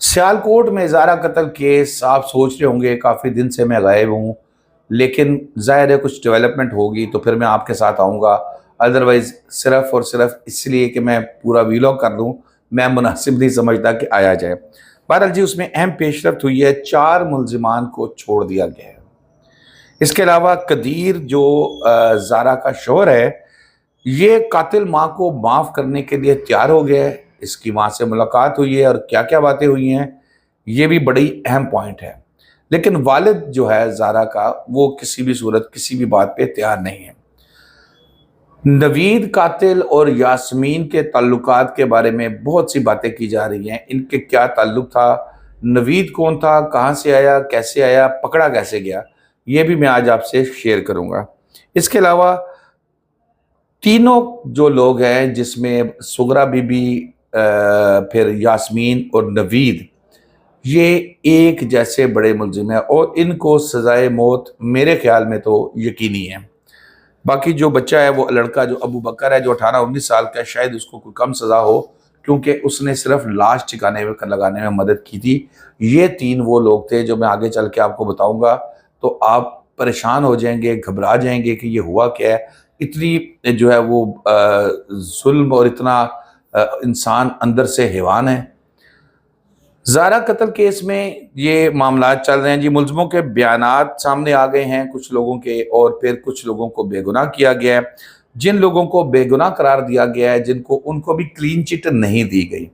सियालकोट में ज़ारा कत्ल केस आप सोच रहे होंगे काफ़ी दिन से मैं गायब हूँ, लेकिन ज़ाहिर है कुछ डेवलपमेंट होगी तो फिर मैं आपके साथ आऊँगा। अदरवाइज़ सिर्फ़ और सिर्फ़ इसलिए कि मैं पूरा वीलॉग कर दूँ, मैं मुनासिब नहीं समझता कि आया जाए। बहरहाल जी, उसमें अहम पेशरफ्त हुई है, 4 मुल्ज़िमान को छोड़ दिया गया है। इसके अलावा कदीर जो ज़ारा का शौहर है, ये कातिल माँ को माफ़ करने के लिए तैयार हो गया है। इसकी माँ से मुलाकात हुई है और क्या-क्या बातें हुई हैं, ये भी बड़ी अहम पॉइंट है। लेकिन वालिद जो है ज़ारा का, वो किसी भी सूरत, किसी भी बात पे तैयार नहीं है। नवीद कातिल और यास्मीन के ताल्लुकात के बारे में बहुत सी बातें की जा रही हैं। इनके क्या ताल्लुक था, नवीद कौन था, कहाँ से आया, कैसे आया, पकड़ा कैसे गया, ये भी मैं आज आपसे शेयर करूँगा। इसके अलावा तीनों जो लोग हैं, जिसमें सुगरा बीबी, फिर यास्मीन और नवीद, ये एक जैसे बड़े मुलजिम हैं और इनको सज़ाए मौत मेरे ख्याल में तो यकीनी है। बाकी जो बच्चा है, वो लड़का जो अबू बकर है, जो 18-19 साल का है, शायद उसको कोई कम सज़ा हो, क्योंकि उसने सिर्फ लाश ठिकाने में लगाने में मदद की थी। ये 3 वो लोग थे जो मैं आगे चल के आपको बताऊंगा, तो आप परेशान हो जाएंगे, घबरा जाएंगे कि ये हुआ क्या है। इतनी जो है वो जुल्म और इतना इंसान अंदर से हैवान है। ज़ारा कत्ल केस में ये मामला चल रहे हैं जी। मुलज़िमों के बयानात सामने आ गए हैं कुछ लोगों के, और फिर कुछ लोगों को बेगुनाह किया गया है। जिन लोगों को बेगुनाह करार दिया गया है, जिनको उनको भी क्लीन चिट नहीं दी गई,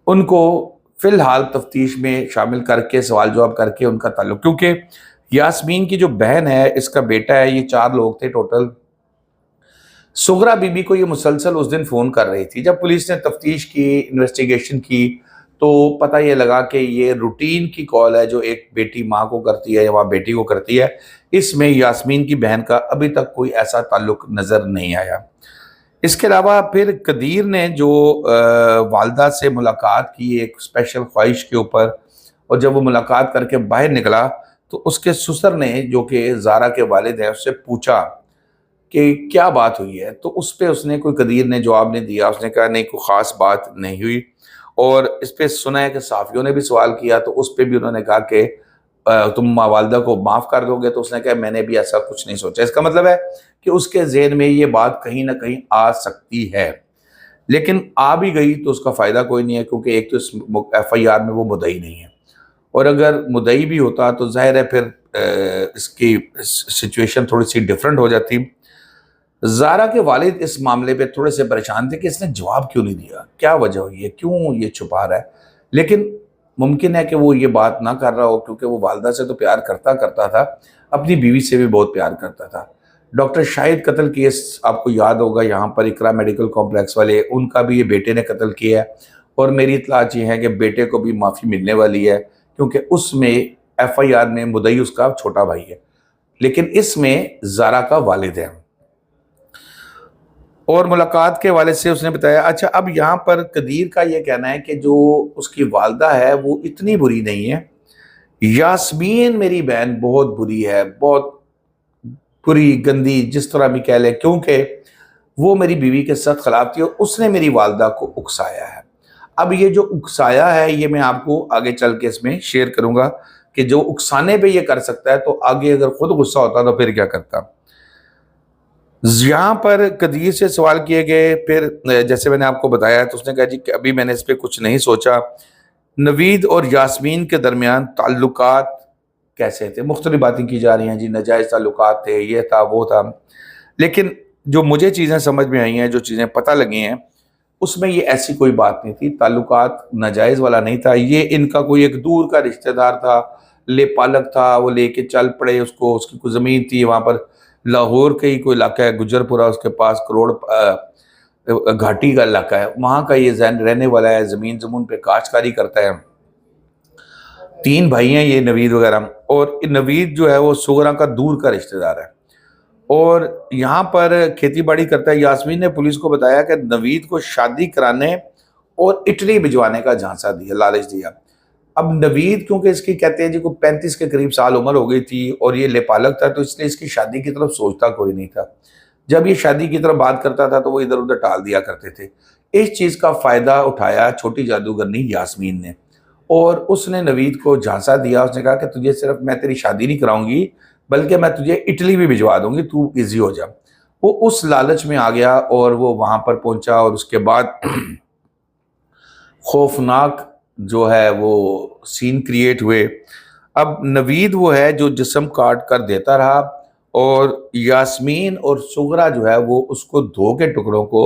उनको फ़िलहाल तफ्तीश में शामिल करके सवाल जवाब करके उनका ताल्लुक, क्योंकि यास्मीन की जो बहन है, इसका बेटा है, ये 4 लोग थे टोटल। सुगरा बीबी को ये मुसलसल उस दिन फ़ोन कर रही थी। जब पुलिस ने तफ्तीश की, इन्वेस्टिगेशन की, तो पता ये लगा कि ये रूटीन की कॉल है जो एक बेटी माँ को करती है या माँ बेटी को करती है। इसमें यास्मीन की बहन का अभी तक कोई ऐसा ताल्लुक नज़र नहीं आया। इसके अलावा फिर कदीर ने जो वालदा से मुलाकात की एक स्पेशल ख्वाहिश के ऊपर, और जब वो मुलाकात करके बाहर निकला तो उसके ससुर ने, जो कि ज़ारा के वालिद हैं, उससे पूछा कि क्या बात हुई है। तो उस पे उसने, कोई कदीर ने जवाब नहीं दिया। उसने कहा नहीं, कोई ख़ास बात नहीं हुई। और इस पे सुना है कि सहाफ़ियों ने भी सवाल किया, तो उस पे भी उन्होंने कहा कि तुम वालिदा को माफ़ कर दोगे, तो उसने कहा मैंने भी ऐसा कुछ नहीं सोचा। इसका मतलब है कि उसके ज़हन में ये बात कहीं ना कहीं आ सकती है, लेकिन आ भी गई तो उसका फ़ायदा कोई नहीं है, क्योंकि एक तो इस FIR में वो मुद्दई नहीं है, और अगर मुद्दई भी होता तो ज़ाहिर है फिर इसकी सिचुएशन थोड़ी सी डिफरेंट हो जाती। ज़ारा के वालिद इस मामले पे थोड़े से परेशान थे कि इसने जवाब क्यों नहीं दिया, क्या वजह हुई है, क्यों ये छुपा रहा है। लेकिन मुमकिन है कि वो ये बात ना कर रहा हो, क्योंकि वो वालदा से तो प्यार करता करता था, अपनी बीवी से भी बहुत प्यार करता था। डॉक्टर शाहिद कत्ल केस आपको याद होगा, यहाँ पर इकरा मेडिकल कॉम्प्लेक्स वाले, उनका भी ये बेटे ने कत्ल किया है, और मेरी इत्तलात ये है कि बेटे को भी माफ़ी मिलने वाली है, क्योंकि उसमें FIR में मुद्दई उसका छोटा भाई है, लेकिन इसमें ज़ारा का वालिद है। और मुलाकात के हवाले से उसने बताया। अच्छा, अब यहाँ पर कदीर का ये कहना है कि जो उसकी वालदा है वो इतनी बुरी नहीं है, यास्मीन मेरी बहन बहुत बुरी है, बहुत बुरी, गंदी, जिस तरह भी कह ले, क्योंकि वो मेरी बीवी के सख्त खिलाफ थी और उसने मेरी वालदा को उकसाया है। अब ये जो उकसाया है, ये मैं आपको आगे चल के इसमें शेयर करूंगा कि जो उकसाने पे ये कर सकता है, तो आगे अगर खुद गुस्सा होता तो फिर क्या करता। यहाँ पर कदीर से सवाल किए गए, फिर जैसे मैंने आपको बताया, तो उसने कहा जी कि अभी मैंने इस पर कुछ नहीं सोचा। नवीद और यास्मीन के दरमियान ताल्लुकात कैसे थे, मुख्तलिफ बातें की जा रही हैं जी, नाजायज़ ताल्लुकात थे, ये था वो था। लेकिन जो मुझे चीज़ें समझ में आई हैं, जो चीज़ें पता लगी हैं, उसमें ये ऐसी कोई बात नहीं थी, ताल्लुकात नाजायज़ वाला नहीं था। ये इनका कोई एक दूर का रिश्तेदार था, ले पालक था, वो लेके चल पड़े उसको, उसकी कोई ज़मीन थी वहाँ पर, लाहौर का ही कोई इलाका है, गुजरपुरा, उसके पास करोड़ घाटी का इलाका है, वहाँ का ये जैन रहने वाला है, ज़मीन ज़मून पे काश्तकारी करता है। 3 भाई हैं ये नवीद वगैरह, और नवीद जो है वो सुगरा का दूर का रिश्तेदार है, और यहाँ पर खेती बाड़ी करता है। यास्मीन ने पुलिस को बताया कि नवीद को शादी कराने और इटली भिजवाने का झांसा दिया, लालच दिया। अब नवीद, क्योंकि इसकी कहते हैं जी को 35 के करीब साल उम्र हो गई थी और ये लेपालक था, तो इसलिए इसकी शादी की तरफ सोचता कोई नहीं था। जब ये शादी की तरफ बात करता था तो वो इधर उधर टाल दिया करते थे। इस चीज़ का फ़ायदा उठाया छोटी जादूगरनी यास्मीन ने, اور اس نے نوید کو جھانسا دیا، اس نے کہا کہ تجھے صرف میں تیری شادی نہیں کراؤں گی بلکہ میں تجھے اٹلی بھی بھجوا دوں گی، تو ایزی ہو جا۔ وہ اس لالچ میں آ گیا اور وہ وہاں پر پہنچا، اور اس کے بعد خوفناک جو ہے وہ سین کریٹ ہوئے۔ اب نوید وہ ہے جو جسم کاٹ کر دیتا رہا، اور یاسمین اور سغرا جو ہے وہ اس کو دھو کے ٹکڑوں کو،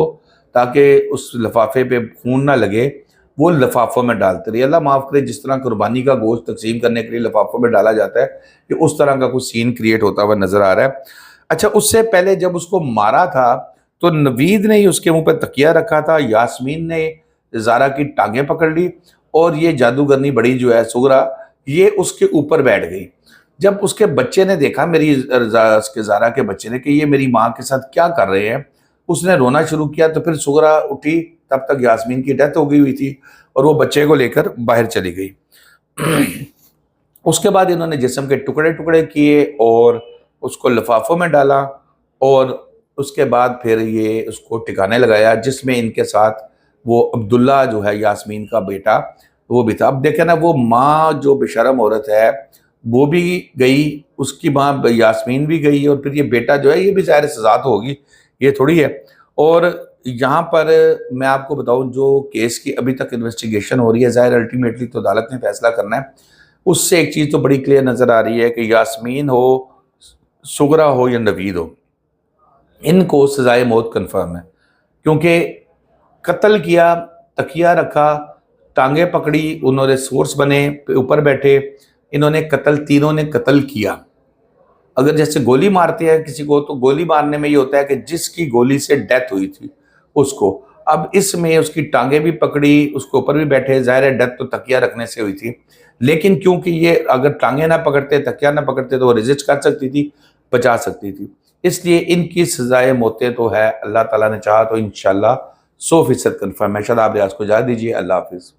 تاکہ اس لفافے پہ خون نہ لگے، وہ لفافوں میں ڈالتے رہی۔ اللہ معاف کرے، جس طرح قربانی کا گوشت تقسیم کرنے کے لیے لفافوں میں ڈالا جاتا ہے، کہ اس طرح کا کچھ سین کریٹ ہوتا ہوا نظر آ رہا ہے۔ اچھا، اس سے پہلے جب اس کو مارا تھا تو نوید نے ہی اس کے منہ پہ تکیہ رکھا تھا، یاسمین نے زارا کی ٹانگیں پکڑ لی، اور یہ جادوگرنی بڑی جو ہے سغرا، یہ اس کے اوپر بیٹھ گئی۔ جب اس کے بچے نے دیکھا، اس کے زارا کے بچے نے، کہ یہ میری ماں کے ساتھ کیا کر رہے ہیں، اس نے رونا شروع کیا۔ تو پھر سغرا اٹھی، تب تک یاسمین کی ڈیتھ ہو گئی ہوئی تھی، اور وہ بچے کو لے کر باہر چلی گئی۔ اس کے بعد انہوں نے جسم کے ٹکڑے ٹکڑے کیے اور اس کو لفافوں میں ڈالا، اور اس کے بعد پھر یہ اس کو ٹکانے لگایا، جس میں ان کے ساتھ وہ عبداللہ جو ہے یاسمین کا بیٹا وہ بھی تھا۔ اب دیکھیں نا، وہ ماں جو بشرم عورت ہے وہ بھی گئی، اس کی ماں یاسمین بھی گئی، اور پھر یہ بیٹا جو ہے یہ بھی ظاہر سزا تو ہوگی، یہ تھوڑی ہے۔ اور یہاں پر میں آپ کو بتاؤں، جو کیس کی ابھی تک انویسٹیگیشن ہو رہی ہے، ظاہر الٹیمیٹلی تو عدالت نے فیصلہ کرنا ہے، اس سے ایک چیز تو بڑی کلیئر نظر آ رہی ہے کہ یاسمین ہو، سغرا ہو یا نوید ہو، ان کو سزائے موت کنفرم ہے، کیونکہ قتل کیا، تکیہ رکھا، ٹانگیں پکڑی، انہوں نے سورس بنے، اوپر بیٹھے، انہوں نے قتل، تینوں نے قتل کیا۔ اگر جیسے گولی مارتے ہیں کسی کو، تو گولی مارنے میں یہ ہوتا ہے کہ جس کی گولی سے ڈیتھ ہوئی تھی اس کو، اب اس میں اس کی ٹانگیں بھی پکڑی، اس کے اوپر بھی بیٹھے، ظاہر ہے ڈیتھ تو تکیہ رکھنے سے ہوئی تھی، لیکن کیونکہ یہ اگر ٹانگیں نہ پکڑتے، تکیہ نہ پکڑتے، تو وہ ریزسٹ کر سکتی تھی، بچا سکتی تھی۔ اس لیے ان کی سزائے موتیں تو ہے، اللہ تعالیٰ نے چاہا تو انشاءاللہ 100% کنفرم ہے۔ شاداب ریاض کو اجازت دیجیے، اللہ حافظ۔